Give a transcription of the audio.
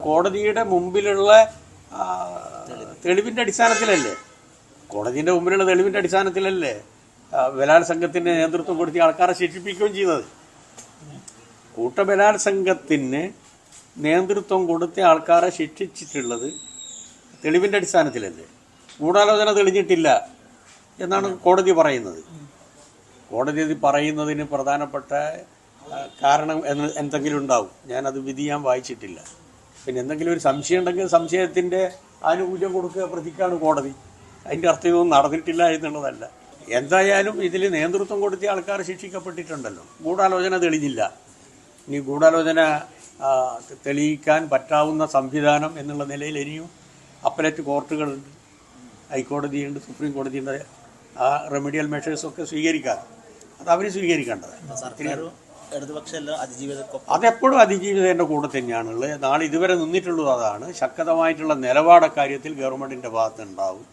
കോടതിയുടെ മുമ്പിലുള്ള തെളിവിൻ്റെ അടിസ്ഥാനത്തിലല്ലേ കോടതിയുടെ മുമ്പിലുള്ള തെളിവിൻ്റെ അടിസ്ഥാനത്തിലല്ലേ ബലാത്സംഗത്തിന് നേതൃത്വം കൊടുത്തി ആൾക്കാരെ ശിക്ഷിപ്പിക്കുകയും ചെയ്യുന്നത്. കൂട്ടബലാത്സംഗത്തിന് നേതൃത്വം കൊടുത്ത ആൾക്കാരെ ശിക്ഷിച്ചിട്ടുള്ളത് തെളിവിൻ്റെ അടിസ്ഥാനത്തിലല്ലേ. ഗൂഢാലോചന തെളിഞ്ഞിട്ടില്ല എന്നാണ് കോടതി പറയുന്നത്. കോടതി അത് പറയുന്നതിന് പ്രധാനപ്പെട്ട കാരണം എന്തെങ്കിലും ഉണ്ടാവും. ഞാനത് വിധി ഞാൻ വായിച്ചിട്ടില്ല. പിന്നെ എന്തെങ്കിലും ഒരു സംശയം ഉണ്ടെങ്കിൽ സംശയത്തിൻ്റെ ആനുകൂല്യം കൊടുക്കുക പ്രതിക്കാണ് കോടതി. അതിൻ്റെ അർത്ഥം ഇതൊന്നും നടന്നിട്ടില്ല എന്നുള്ളതല്ല. എന്തായാലും ഇതിൽ നേതൃത്വം കൊടുത്ത ആൾക്കാർ ശിക്ഷിക്കപ്പെട്ടിട്ടുണ്ടല്ലോ. ഗൂഢാലോചന തെളിഞ്ഞില്ല. ഇനി ഗൂഢാലോചന തെളിയിക്കാൻ പറ്റാവുന്ന സംവിധാനം എന്നുള്ള നിലയിൽ ഇനിയും അപ്പലറ്റ് കോർട്ടുകളുണ്ട്, ഹൈക്കോടതിയുണ്ട്, സുപ്രീം കോടതിയുണ്ട്. ആ റെമഡിയൽ മെഷേഴ്സൊക്കെ സ്വീകരിക്കാം. അത് അവർ സ്വീകരിക്കേണ്ടത്. അതെപ്പോഴും അതിജീവിതയുടെ കൂടെ തന്നെയാണുള്ളത്. നാളെ ഇതുവരെ നിന്നിട്ടുള്ളത് അതാണ്. ശക്തമായിട്ടുള്ള നിലപാട് കാര്യത്തിൽ ഗവൺമെൻറ്റിൻ്റെ ഭാഗത്തുണ്ടാവും.